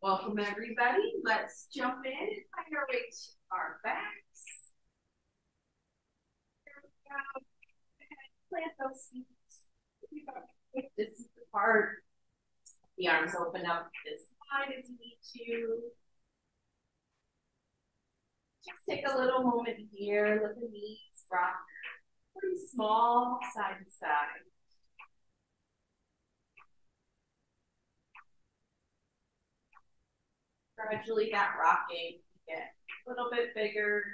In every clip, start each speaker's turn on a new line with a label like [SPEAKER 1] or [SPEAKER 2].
[SPEAKER 1] Welcome everybody. Let's jump in and find our way to our backs. There we go. Plant those feet. Quick distance apart. The arms open up as wide as you need to. Just take a little moment here. Let the knees rock pretty small, side to side. Gradually that rocking get a little bit bigger.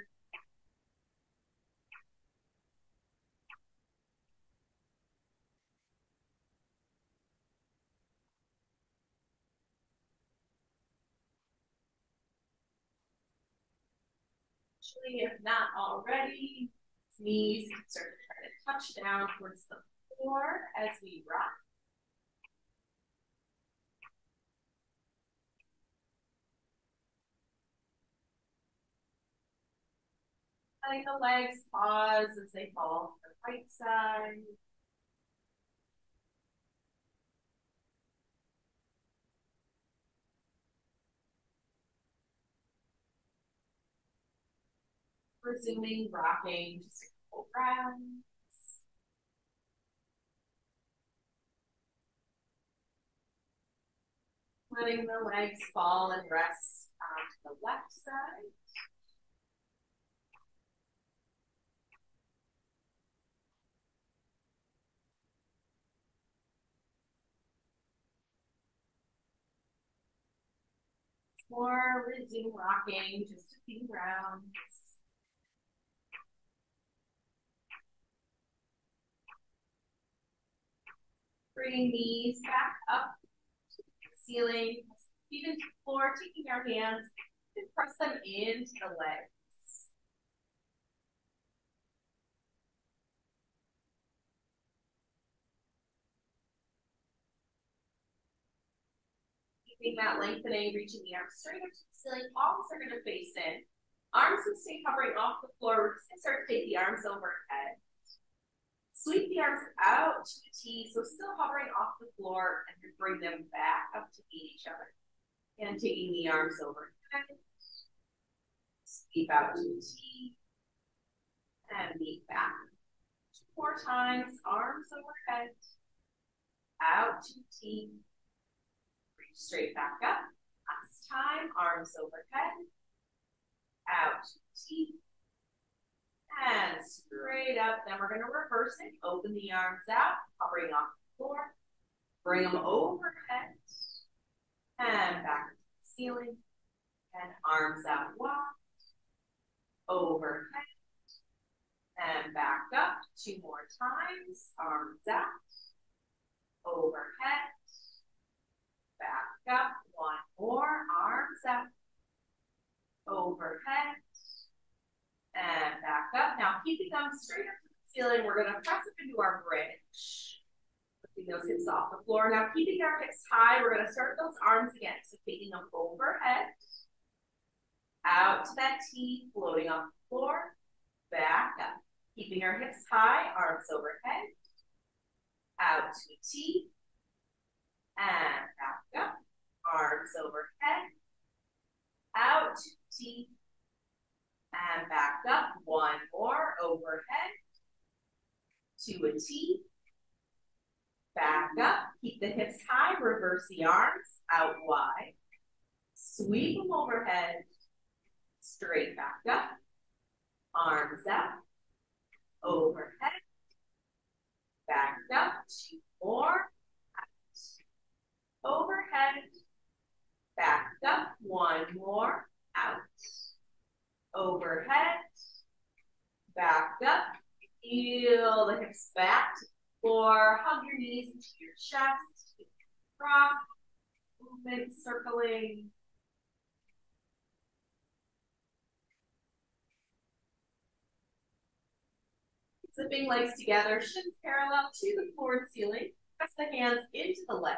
[SPEAKER 1] If not already, knees can start to try to touch down towards the floor as we rock. Letting the legs pause as they fall to the right side. Resuming rocking just a couple rounds. Letting the legs fall and rest to the left side. Or resume rocking just a few rounds. Bringing knees back up to the ceiling, feet into the floor, taking our hands and press them into the legs. Keeping that lengthening, reaching the arms straight up to the ceiling. Palms are going to face in. Arms will stay hovering off the floor. We're just going to start to take the arms overhead. Sweep the arms out to the T, so still hovering off the floor, and then bring them back up to meet each other. And taking the arms overhead. Sweep out to the T, and meet back. 2 more times, arms overhead, out to the T, reach straight back up. Last time, arms overhead, out to the T, and straight up. Then we're going to reverse it. Open the arms out, hovering off the floor. Bring them overhead and back to the ceiling. And arms out wide, overhead, and back up. 2 more times. Arms out, overhead, back up. 1 more. Arms out, overhead, and back up. Now, keeping them straight up to the ceiling, we're going to press up into our bridge. Lifting those hips off the floor. Now, keeping our hips high, we're going to start those arms again. So, taking them overhead, out to that T, floating off the floor, back up. Keeping our hips high, arms overhead, out to a T, and back up. Arms overhead, out to a T, and back up. 1 more, overhead, to a T, back up. Keep the hips high, reverse the arms, out wide. Sweep them overhead, straight back up. Arms out, overhead, back up. 2 more, out, overhead, back up. 1 more, out, overhead, back up. Feel the hips back to the floor. Hug your knees into your chest. Rock, movement, circling. Zipping legs together, shins parallel to the floor and ceiling. Press the hands into the legs.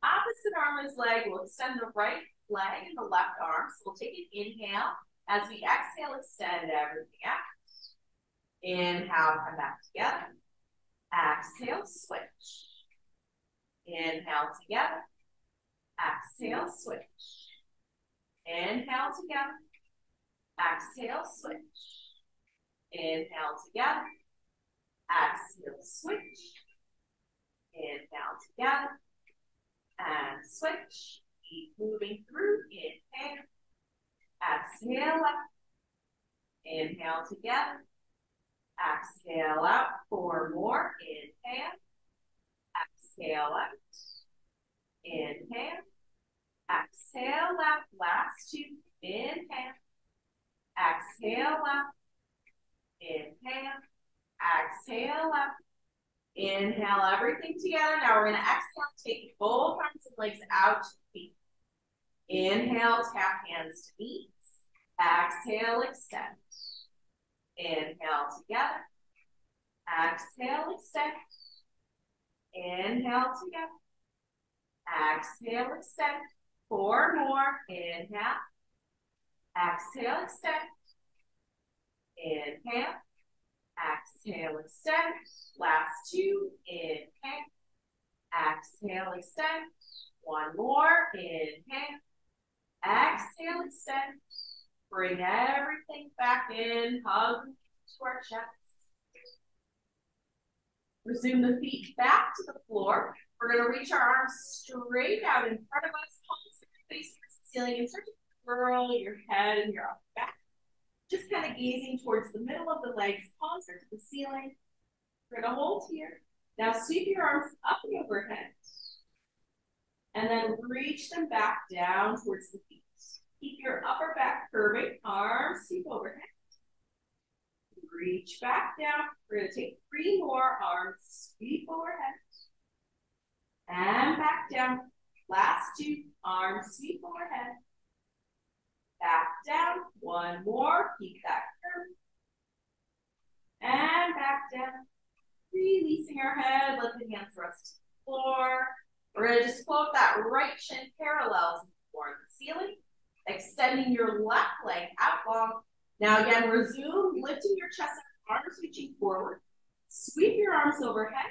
[SPEAKER 1] Opposite arm is leg. We'll extend the right leg and the left arm. So we'll take an inhale. As we exhale, extend everything out. Inhale, come back together. Exhale, switch. Inhale together. Exhale, switch. Inhale together. Exhale, switch. Inhale together. Exhale, switch. Inhale together. And switch. Keep moving through. Inhale. Exhale up. Inhale together. Exhale out. 4 more. Inhale. Exhale out. Inhale. Exhale out. Last 2. Inhale. Exhale out. Inhale. Exhale out. Inhale everything together. Now we're going to exhale. Take both arms and legs out to feet. Inhale, tap hands to knees. Exhale, extend. Inhale together. Exhale, extend. Inhale together. Exhale, extend. 4 more. Inhale. Exhale, extend. Inhale. Exhale, extend. Last 2. Inhale. Exhale, extend. 1 more. Inhale. Exhale, extend. Bring everything back in. Hug to our chest. Resume the feet back to the floor. We're going to reach our arms straight out in front of us. Palms face towards the ceiling and start to curl your head and your upper back. Just kind of gazing towards the middle of the legs. Palms are to the ceiling. We're going to hold here. Now sweep your arms up and overhead. And then reach them back down towards the feet. Keep your upper back curving. Arms sweep overhead. Reach back down. We're going to take 3 more. Arms sweep overhead. And back down. Last 2. Arms sweep overhead. Back down. 1 more. Keep that curve. And back down. Releasing our head. Let the hands rest to the floor. We're going to just float that right shin parallel to the floor and the ceiling. Extending your left leg out long. Now again, resume lifting your chest up, arms reaching forward. Sweep your arms overhead.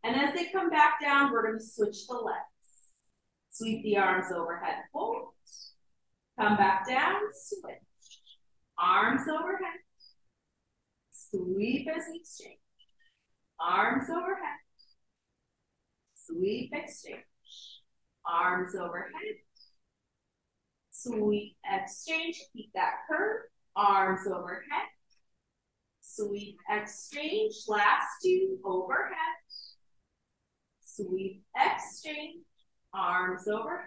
[SPEAKER 1] And as they come back down, we're going to switch the legs. Sweep the arms overhead, hold. Come back down, switch. Arms overhead. Sweep as we exchange. Arms overhead. Sweep, exchange. Arms overhead. Sweep, exchange. Keep that curve. Arms overhead. Sweep, exchange. Last 2, overhead. Sweep, exchange. Arms overhead.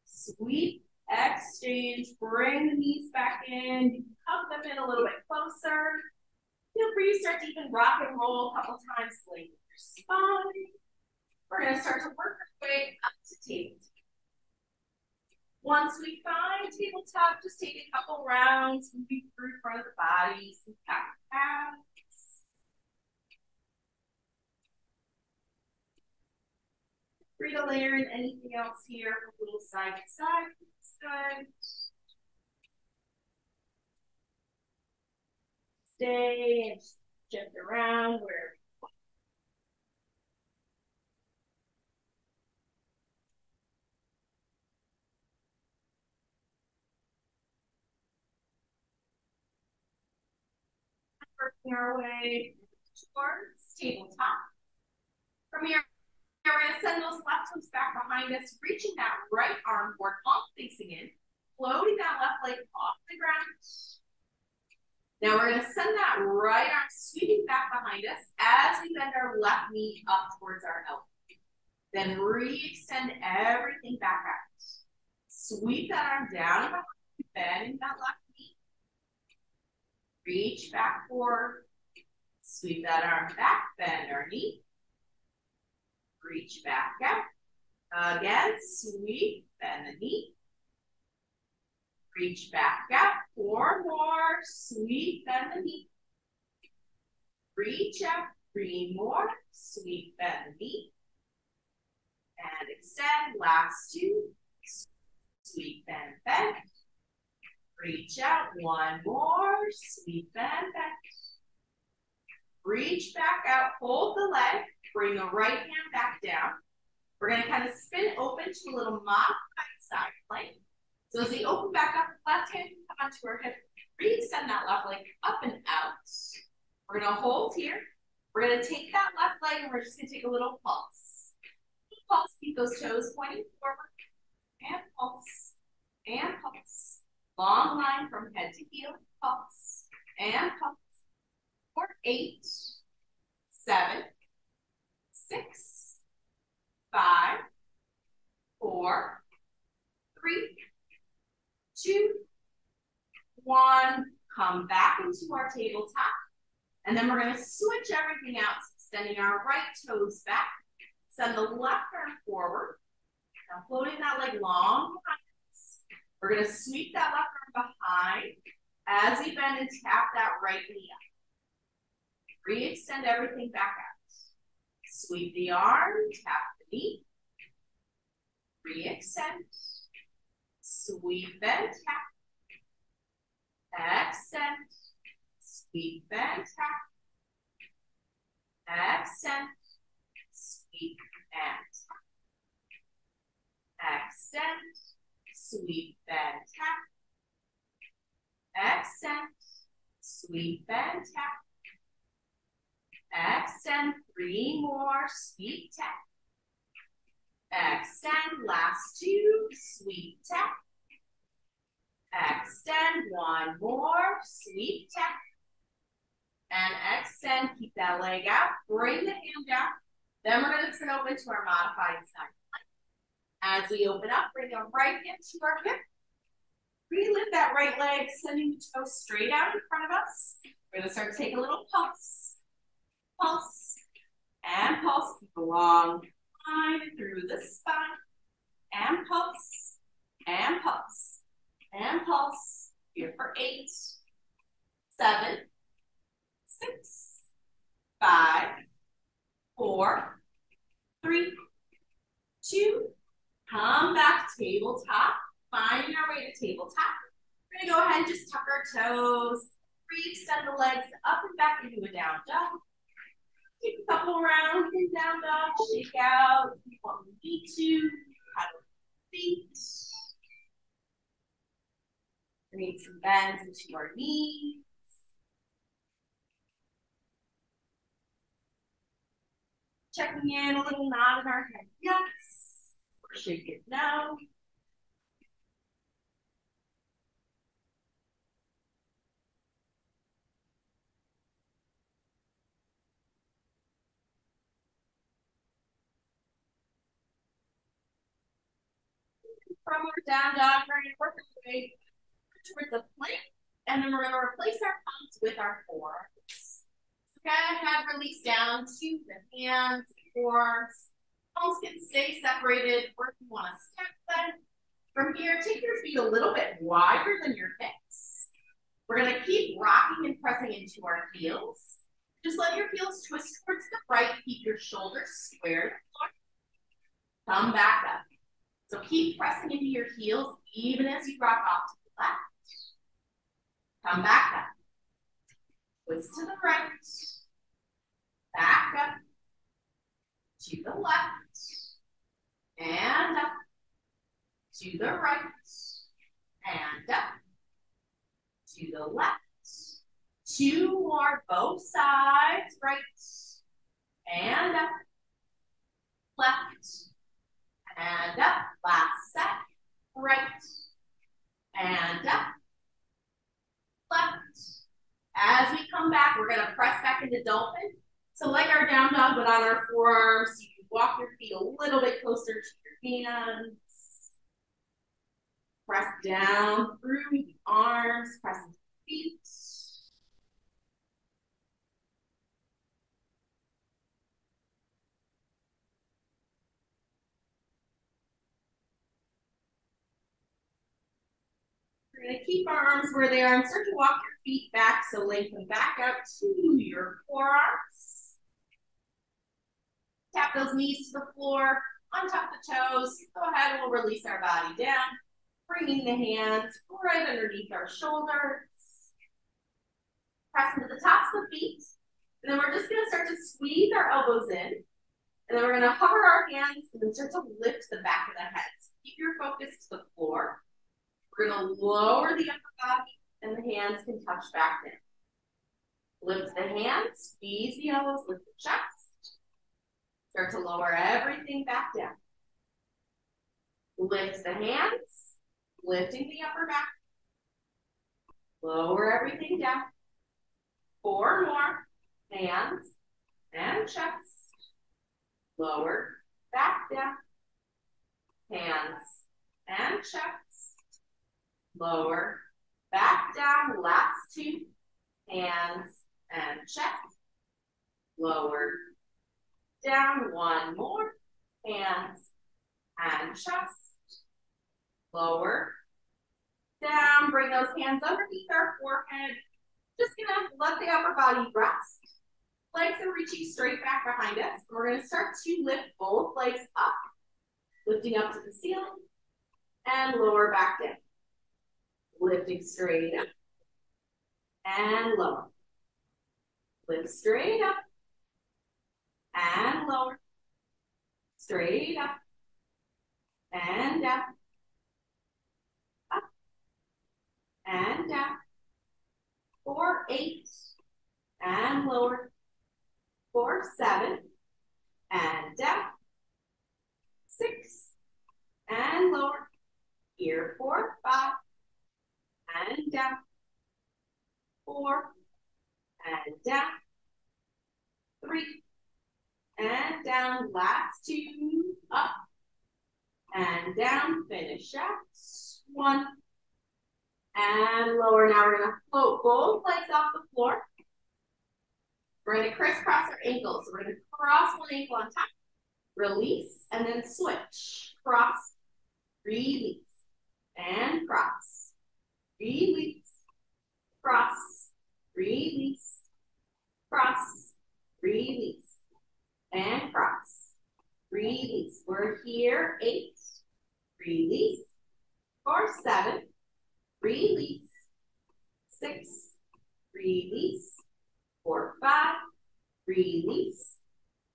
[SPEAKER 1] Sweep, exchange. Bring the knees back in. You can hug them in a little bit closer. Feel free to start to even rock and roll a couple times, lengthen your spine. We're going to start to work our way up to tabletop. Once we find tabletop, just take a couple rounds, moving through front of the body, some cat-cows. Free to layer in anything else here, a little side to side. Good. Stay and just shift around where. Working our way towards tabletop. From here, we're going to send those left toes back behind us, reaching that right arm forward, palm facing in, floating that left leg off the ground. Now we're going to send that right arm sweeping back behind us as we bend our left knee up towards our elbow. Then re-extend everything back out. Sweep that arm down and behind, bending that left knee. Reach back forward. Sweep that arm back, bend our knee. Reach back out. Again, sweep, bend the knee. Reach back out. 4 more. Sweep, bend the knee. Reach out. 3 more. Sweep, bend the knee. And extend. Last 2. Sweep, bend, bend. Reach out. 1 more. Sweep, bend, bend. Reach back out. Hold the leg. Bring the right hand back down. We're going to kind of spin open to a little modified side plank. So as we open back up, left hand can come onto our hip, re-extend that left leg up and out. We're going to hold here. We're going to take that left leg and we're just going to take a little pulse. Pulse, keep those toes pointing forward. And pulse. And pulse. Long line from head to heel. Pulse. And pulse. For 8, 7, 6, 5, 4, 3, 2, 1. Come back into our tabletop. And then we're going to switch everything out, extending our right toes back. Send the left arm forward. Now floating that leg long behind us. We're going to sweep that left arm behind as we bend and tap that right knee up. Re-extend everything back out. Sweep the arm, tap the knee. Re-extend. Sweep, bend, tap. Extend. Sweep, bend, tap. Extend. Sweep, and tap. Extend. Sweep, bend, tap. Extend. Sweep, bend, tap. Extend. 3 more. Sweep, tap. Extend. Last 2. Sweep, tap. Extend. 1 more. Sweep, tap. And extend. Keep that leg out. Bring the hand down. Then we're going to spin open to our modified side plank. As we open up, bring our right hand to our hip. Re-lift that right leg, sending the toe straight out in front of us. We're going to start to take a little pulse. Pulse. And pulse. Keep a long line through the spine. And pulse. And pulse. And pulse. Here for 8, 7, 6, 5, 4, 3, 2, come back, tabletop. Finding our way to tabletop. We're going to go ahead and just tuck our toes. Re-extend the legs up and back into a down dog. Take a couple rounds in down dog. Shake out if you want me to. Paddle feet. We need some bends into our knees. Checking in, a little nod in our head, yes. Or shake it, no. From our down dog, we're going to work our way towards a plank, and then we're going to replace our palms with our forearms. Go ahead, release down to the hands, forearms. Palms can stay separated, or if you want to step them. From here, take your feet a little bit wider than your hips. We're going to keep rocking and pressing into our heels. Just let your heels twist towards the right. Keep your shoulders square. Come back up. So keep pressing into your heels even as you rock off to the left. Come back up. Twist to the right. Back up. To the left. And up. To the right. And up. To the left. 2 more, both sides. Right. And up. Left. And up. Last set. Right. And up. Left. As we come back, we're going to press back into dolphin. So like our down dog, but on our forearms, you can walk your feet a little bit closer to your hands. Press down through the arms, press into the feet. We're going to keep our arms where they are and start to walk your feet back. So lengthen back out to your forearms. Tap those knees to the floor, untap the toes. Go ahead and we'll release our body down. Bringing the hands right underneath our shoulders. Press into the tops of the feet. And then we're just going to start to squeeze our elbows in. And then we're gonna hover our hands and then start to lift the back of the head. So keep your focus to the floor. We're gonna lower the upper body and the hands can touch back in. Lift the hands, squeeze the elbows, lift the chest. Start to lower everything back down. Lift the hands, lifting the upper back. Lower everything down. 4 more. Hands and chest. Lower, back down. Hands and chest. Lower, back down. Last 2. Hands and chest. Lower, down. 1 more. Hands and chest. Lower, down. Bring those hands underneath our forehead. Just gonna let the upper body rest. Legs are reaching straight back behind us. We're gonna start to lift both legs up, lifting up to the ceiling and lower back down. Lifting straight up and lower. Lift straight up and lower. Straight up and down. Up and down. 4, 8 and lower. 4, 7 and down. 6 and lower. Here 4, 5 and down. 4 and down. 3 and down. Last 2. Up and down. Finish out. 1 and lower. Now we're going to float both legs off the floor. We're going to crisscross our ankles. So we're going to cross one ankle on top, release, and then switch. Cross, release, and cross. Release, cross, release, cross, release, and cross. Release. We're here. 8, release. 4, 7, release. 6, release. 4, 5, release.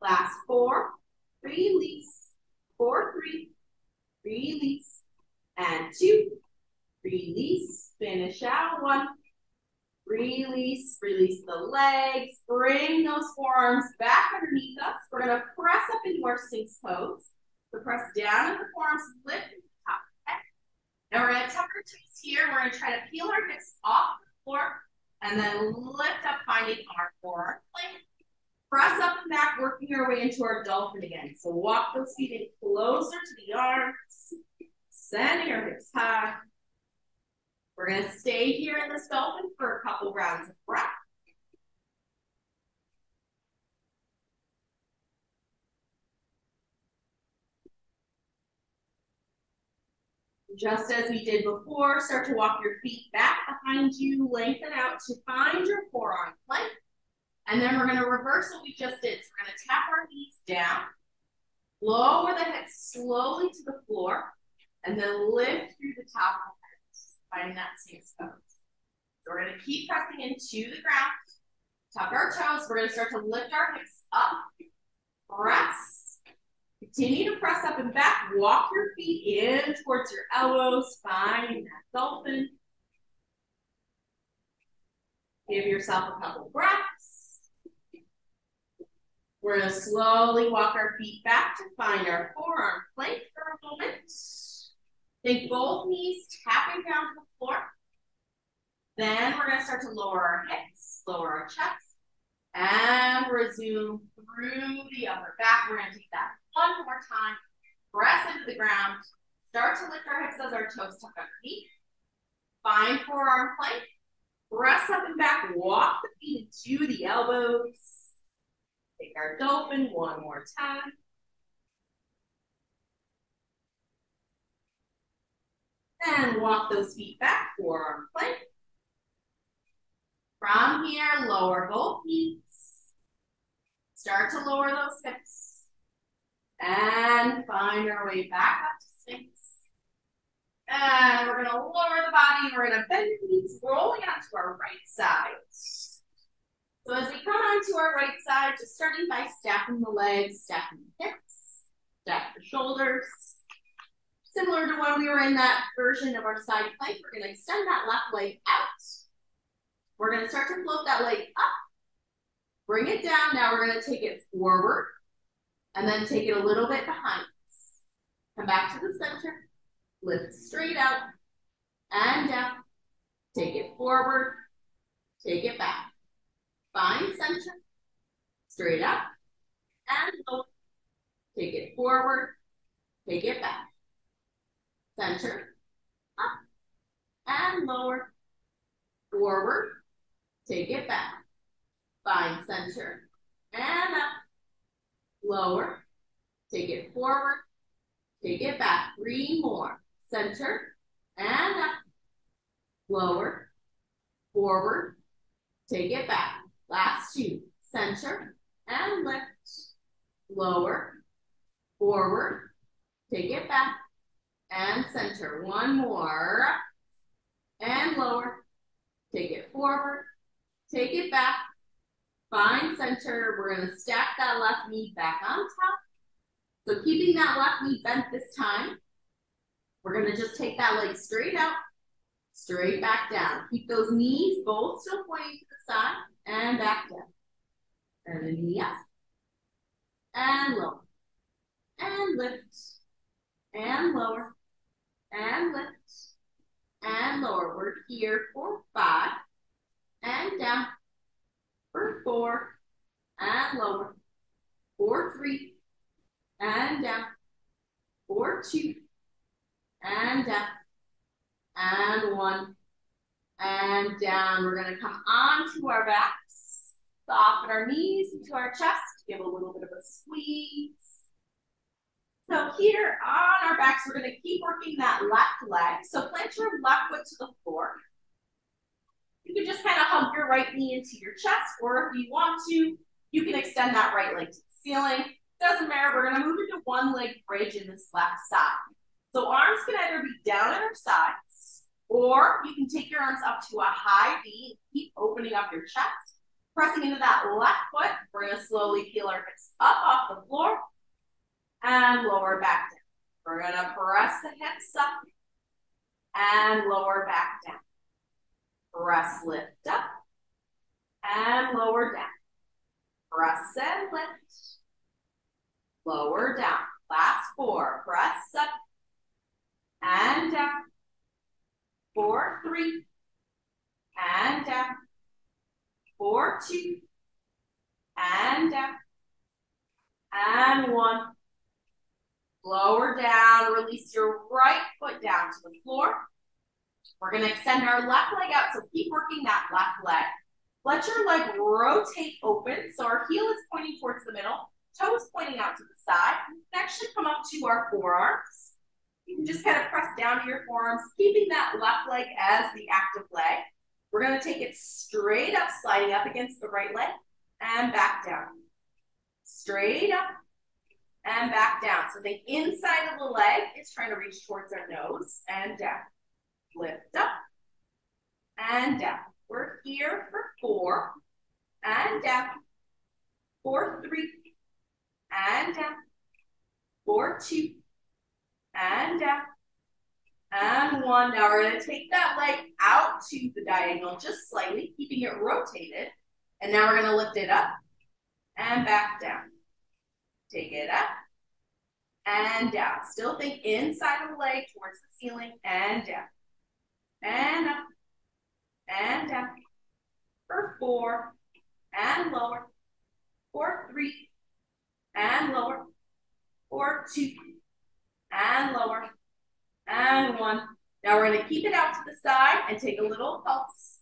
[SPEAKER 1] Last 4, release. 4, 3, release. And 2, release. Finish out. 1, release. Release the legs. Bring those forearms back underneath us. We're going to press up into our Sphinx pose. So press down at the forearms, lift at the top. Okay. Now we're going to tuck our toes here. We're going to try to peel our hips off the floor. And then lift up, finding our forearm plank. Press up and back, working our way into our dolphin again. So walk those feet in closer to the arms. Sending our hips high. We're going to stay here in this dolphin for a couple rounds of breath. Just as we did before, start to walk your feet back behind you, lengthen out to find your forearm plank. And then we're going to reverse what we just did. So we're going to tap our knees down, lower the hips slowly to the floor, and then lift through the top of the hips, finding that Sphinx pose. So we're going to keep pressing into the ground, tuck our toes. We're going to start to lift our hips up, press. Continue to press up and back. Walk your feet in towards your elbows. Find that dolphin. Give yourself a couple breaths. We're going to slowly walk our feet back to find our forearm plank for a moment. Think both knees tapping down to the floor. Then we're going to start to lower our hips, lower our chest, and resume through the upper back. We're going to take that one more time. Press into the ground. Start to lift our hips as our toes tuck underneath. Find forearm plank. Press up and back. Walk the feet into the elbows. Take our dolphin one more time. And walk those feet back. Forearm plank. From here, lower both knees. Start to lower those hips. And find our way back up to Sphinx. And we're going to lower the body. We're going to bend the knees, rolling onto our right side. So as we come onto our right side, just starting by stacking the legs, stacking the hips, stack the shoulders. Similar to when we were in that version of our side plank, we're going to extend that left leg out. We're going to start to float that leg up. Bring it down. Now we're going to take it forward and then take it a little bit behind us. Come back to the center. Lift straight out and down. Take it forward. Take it back. Find center. Straight up and lower. Take it forward. Take it back. Center. Up and lower. Forward. Take it back. Find center and up. Lower. Take it forward. Take it back. 3 more. Center and up. Lower. Forward. Take it back. Last 2. Center and lift. Lower. Forward. Take it back. And center. 1 more. And lower. Take it forward. Take it back. Find center. We're going to stack that left knee back on top. So keeping that left knee bent this time, we're going to just take that leg straight out, straight back down. Keep those knees both still pointing to the side and back down. And the knee up. And lower. And lift. And lower. And lift. And lower. We're here for 5. And down. For 4. And lower. For 3. And down. For 2. And down. And 1. And down. We're going to come onto our backs. Soften our knees into our chest. Give a little bit of a squeeze. So here on our backs, we're going to keep working that left leg. So plant your left foot to the floor. You can just kind of hug your right knee into your chest, or if you want to, you can extend that right leg to the ceiling. Doesn't matter. We're going to move into 1 leg bridge in this left side. So arms can either be down at our sides, or you can take your arms up to a high V. Keep opening up your chest. Pressing into that left foot, we're going to slowly peel our hips up off the floor and lower back down. We're going to press the hips up and lower back down. Press, lift up and lower down. Press and lift. Lower down. Last 4. Press up and down. 4, 3 and down. 4, 2 and down. And 1. Lower down. Release your right foot down to the floor. We're going to extend our left leg out, so keep working that left leg. Let your leg rotate open, so our heel is pointing towards the middle, toes pointing out to the side. You can actually come up to our forearms. You can just kind of press down to your forearms, keeping that left leg as the active leg. We're going to take it straight up, sliding up against the right leg, and back down. Straight up, and back down. So the inside of the leg is trying to reach towards our nose, and down. Lift up and down. We're here for 4 and down. 4, 3 and down. 4, 2 and down. And 1. Now we're going to take that leg out to the diagonal just slightly, keeping it rotated. And now we're going to lift it up and back down. Take it up and down. Still think inside of the leg towards the ceiling and down. And up, and down, for 4, and lower, for 3, and lower, for 2, and lower, and 1. Now we're going to keep it out to the side and take a little pulse,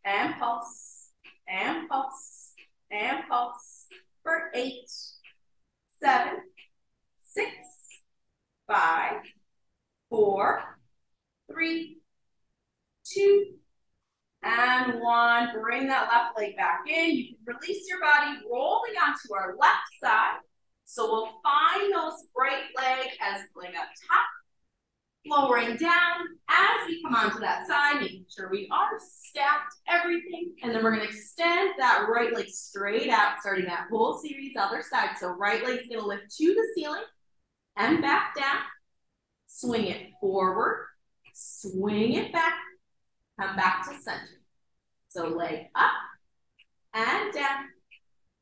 [SPEAKER 1] and pulse, and pulse, and pulse, for 8, 7, 6, 5, 4, 3, 2, and 1. Bring that left leg back in. You can release your body, rolling onto our left side. So we'll find those right leg as leg up top, lowering down as we come onto that side, making sure we are stacked everything. And then we're going to extend that right leg straight out, starting that whole series other side. So right leg's going to lift to the ceiling and back down. Swing it forward, swing it back, come back to center. So leg up and down.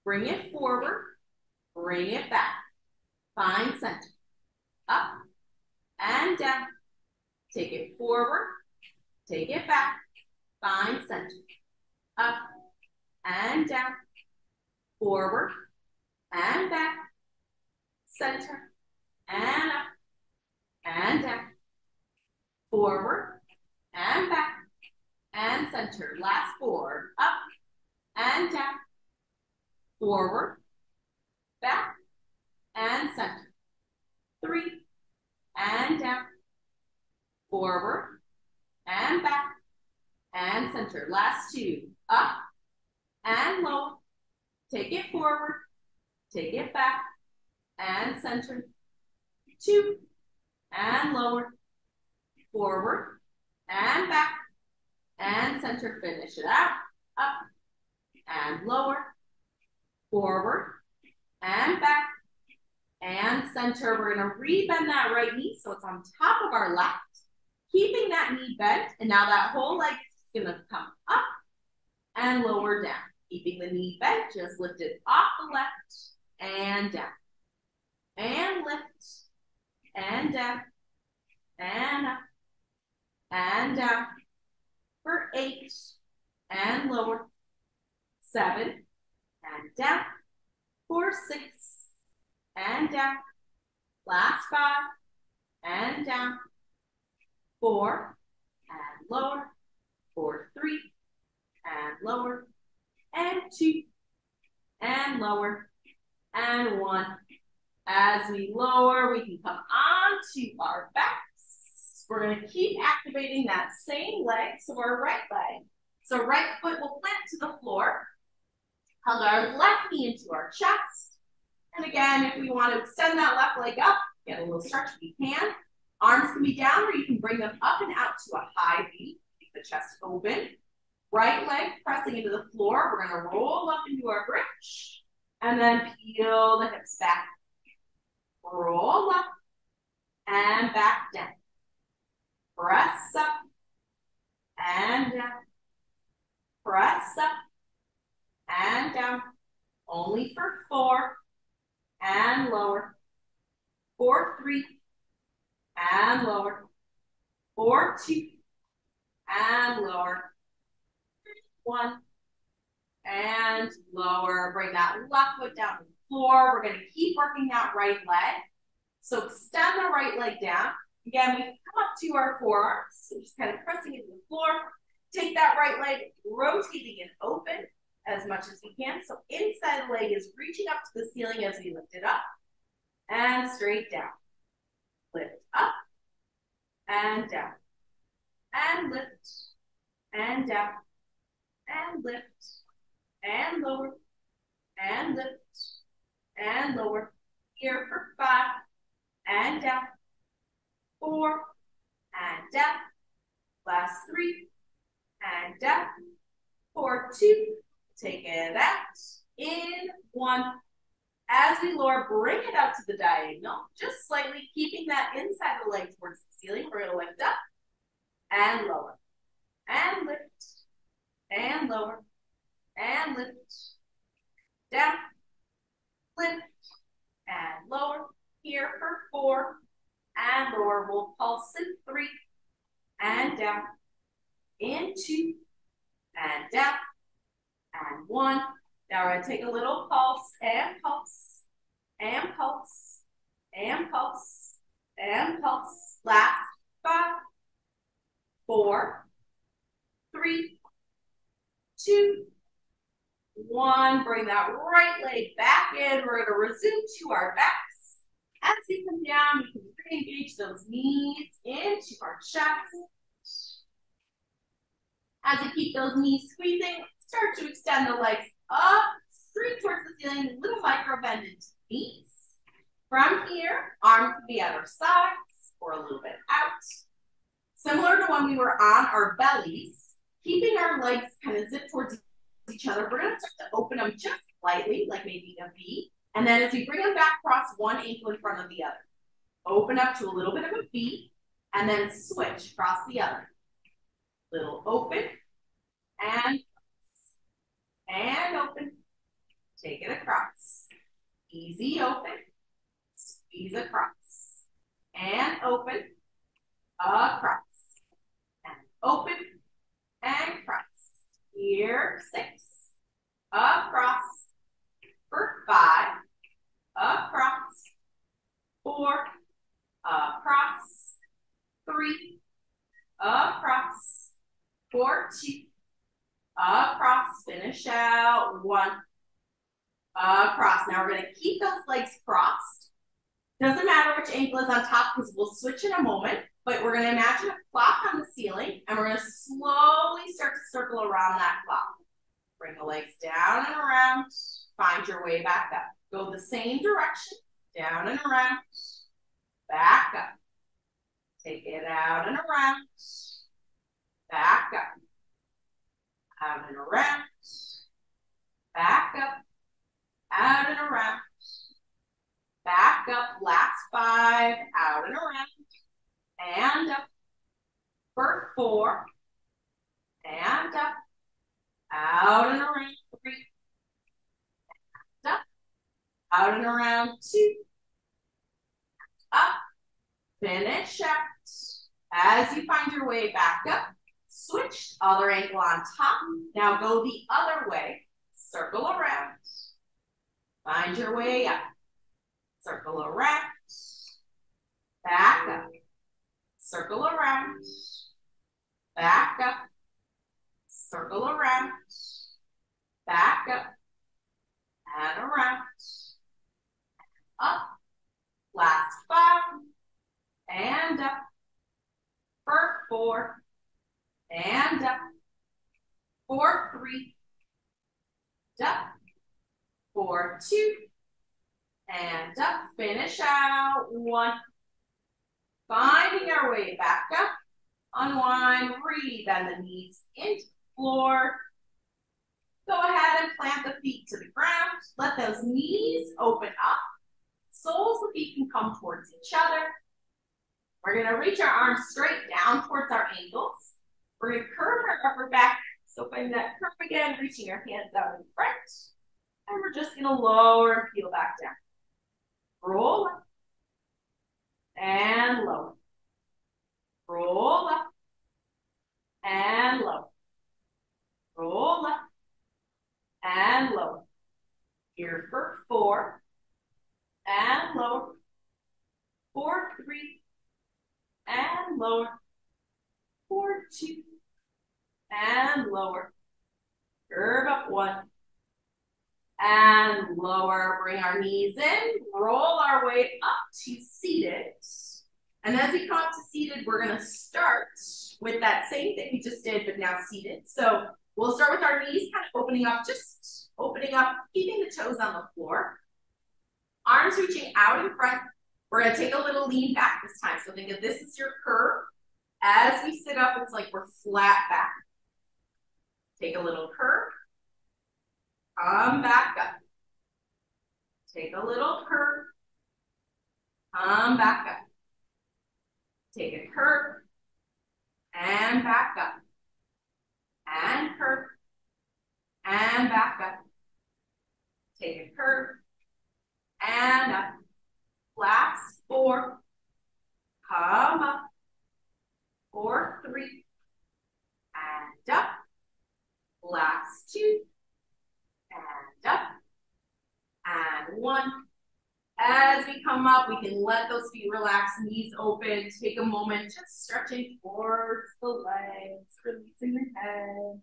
[SPEAKER 1] Bring it forward, bring it back. Find center. Up and down. Take it forward, take it back. Find center. Up and down. Forward and back. Center and up and down. Forward and back and center. Last 4. Up and down. Forward, back, and center. 3 and down. Forward and back and center. Last 2. Up and low. Take it forward, take it back, and center. 2 and lower. Forward and back and center. Finish it out. Up and lower. Forward and back and center. We're going to rebend that right knee so it's on top of our left. Keeping that knee bent, and now that whole leg is going to come up and lower down. Keeping the knee bent, just lift it off the left and down. And lift and down and up and down for 8 and lower. 7 and down for 6 and down. Last 5 and down. 4 and lower. For 3 and lower. And 2 and lower. And 1. As we lower, we can come onto our backs. We're going to keep activating that same leg, so our right leg. So right foot will plant to the floor. Hug our left knee into our chest. And again, if we want to extend that left leg up, get a little stretch if you can. Arms can be down, or you can bring them up and out to a high V. Keep the chest open. Right leg pressing into the floor. We're going to roll up into our bridge. And then peel the hips back. Roll up and back down. Press up and down. Press up and down. Only for 4 and lower. For 3 and lower. For 2 and lower. 1 and lower. Bring that left foot down to the floor. We're going to keep working that right leg. So extend the right leg down. Again, we come up to our forearms. So just kind of pressing into the floor. Take that right leg, rotating it open as much as we can. So inside the leg is reaching up to the ceiling as we lift it up. And straight down. Lift up and down. And lift and down. And lift and lower. And lift and lower. Here for 5 and down. 4 and down. Last 3 and down. For 2. Take it out. In 1. As we lower, bring it out to the diagonal. Just slightly keeping that inside the leg towards the ceiling. We're going to lift up and lower. And lift. And lower. And lift. Down. Lift. And lower. Here for 4. And lower. We'll pulse in 3. And down. In 2. And down. And 1. Now we're going to take a little pulse and pulse. And pulse. And pulse. And pulse. Last 5. 4. 3. 2. 1. Bring that right leg back in. We're going to resume to our backs. As we come down, we can re-engage those knees into our chest. As we keep those knees squeezing, start to extend the legs up, straight towards the ceiling, little micro bend into the knees. From here, arms can be at our sides or a little bit out. Similar to when we were on our bellies, Keeping our legs kind of zipped towards each other, we're gonna start to open them just slightly, like maybe a V. And then as we bring them back, cross one ankle in front of the other. Open up to a little bit of a V, and then switch across the other. Little open, and open. Take it across. Easy open, squeeze across. And open, across. And open, and cross. Here, 6. Across. For 5. Across. 4. Across. 3. Across. 4, 2. Across. Finish out. 1. Across. Now we're going to keep those legs crossed. Doesn't matter which ankle is on top because we'll switch in a moment, but we're going to imagine a clock on the ceiling and we're going to slowly start to circle around that clock. Bring the legs down and around, find your way back up. Go the same direction, down and around, back up. Take it out and around, back up. Out and around, back up, out and around. Back up, last 5, out and around, and up. For 4, and up, out and around. 3, and up, out and around. 2, up, finish out. As you find your way back up, switch, other ankle on top. Now go the other way, circle around, find your way up. Circle around, back up, circle around, back up, circle around, back up, and around, up, last 5, and up, for 4, and up, for 3, up, for 2, and up, finish out. 1. Finding our way back up. Unwind, re-bend the knees into the floor. Go ahead and plant the feet to the ground. Let those knees open up. Soles of the feet can come towards each other. We're going to reach our arms straight down towards our ankles. We're going to curve our upper back. So find that curve again, reaching our hands out in front. And we're just going to lower and peel back down. Roll up and lower. Roll up and lower. Roll up and lower. Here for 4 and lower. 4, 3 and lower. 4, 2 and lower. Curve up 1 and lower. Bring our knees in. Roll our way up to seated. And as we come up to seated, we're going to start with that same thing we just did, but now seated. So we'll start with our knees kind of opening up, just opening up, keeping the toes on the floor. Arms reaching out in front. We're going to take a little lean back this time. So think of this as your curve. As we sit up, it's like we're flat back. Take a little curve. Come back up. Take a little curve. Come back up. Take a curve. And back up. And curve. And back up. Take a curve. And up. Last 4. Come up. 4, 3. And up. Last 2. And up. And 1. As we come up, we can let those feet relax, knees open. Take a moment, just stretching towards the legs, releasing the head.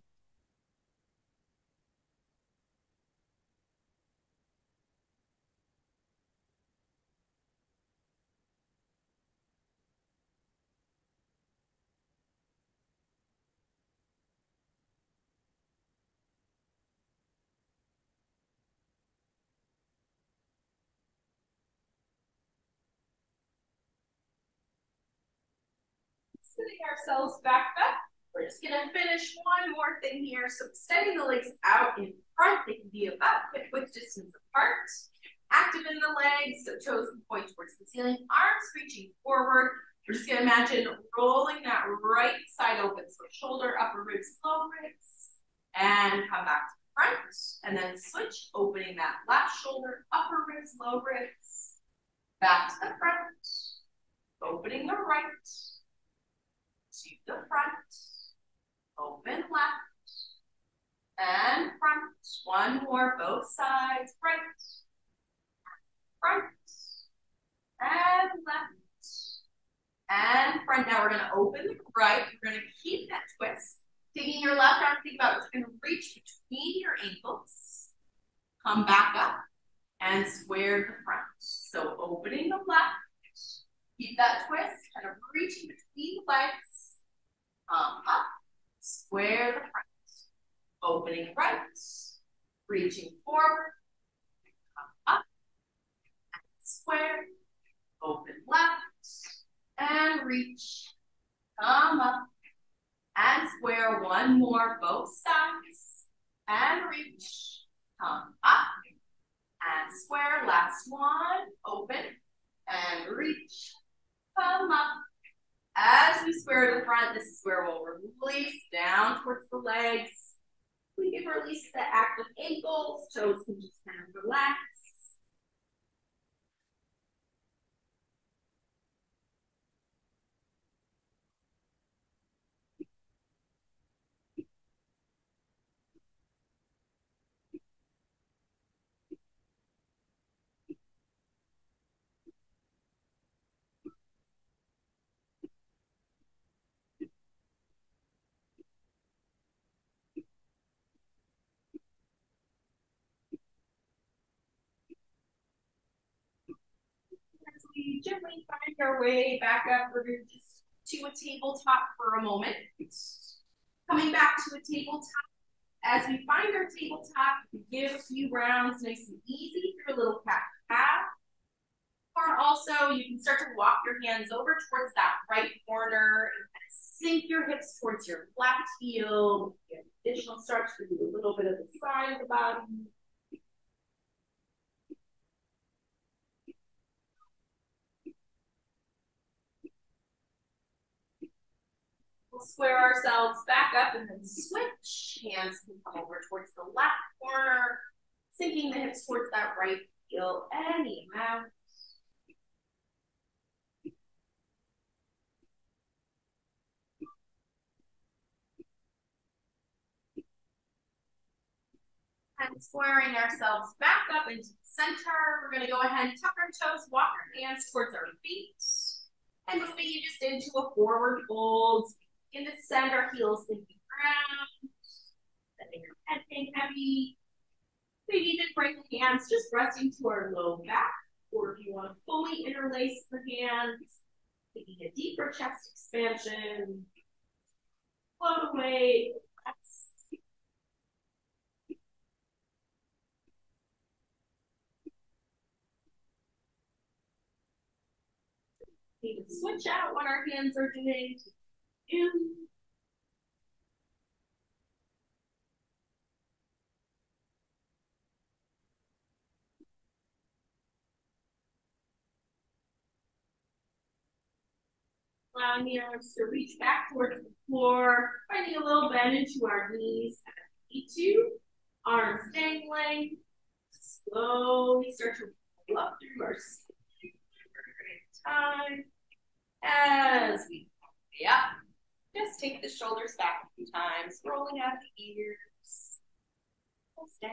[SPEAKER 1] Sitting ourselves back up. We're just gonna finish one more thing here. So extending the legs out in front, they can be about hip width distance apart. Active in the legs, so toes can point towards the ceiling, arms reaching forward. We're just gonna imagine rolling that right side open. So shoulder, upper ribs, low ribs, and come back to the front. And then switch, opening that left shoulder, upper ribs, low ribs, back to the front, opening the right, to the front, open left, and front. One more, both sides, right, front, and left, and front. Now we're gonna open the right, we're gonna keep that twist. Taking your left arm, think about it, it's gonna reach between your ankles, come back up, and square the front. So opening the left, keep that twist, kind of reaching between the legs, come up, square the front. Opening right, reaching forward, come up, and square, open left, and reach, come up, and square. One more, both sides, and reach, come up, and square. Last one, open, and reach, come up. As we square the front, this is where we'll release down towards the legs. We can release the active ankles, toes can just kind of relax. As we gently find our way back up, we're going to just to a tabletop for a moment. Coming back to a tabletop. As we find our tabletop, we give a few rounds nice and easy through a little cat. Or also, you can start to walk your hands over towards that right corner and kind of sink your hips towards your left heel. Get additional stretch to do a little bit of the side of the body. We'll square ourselves back up and then switch. Hands can come over towards the left corner, sinking the hips towards that right heel any amount. And squaring ourselves back up into the center. We're going to go ahead and tuck our toes, walk our hands towards our feet, and moving you just into a forward fold. In the center, heels thinking ground, letting your head hang heavy. Maybe even bring the hands just resting to our low back, or if you want to fully interlace the hands, taking a deeper chest expansion, float away. We can switch out what our hands are doing. Allowing the arms to reach back towards the floor, finding a little bend into our knees as we need to. Arms dangling. Slowly start to roll up through our spine. Time. As we come up, just take the shoulders back a few times, rolling out the ears. Down.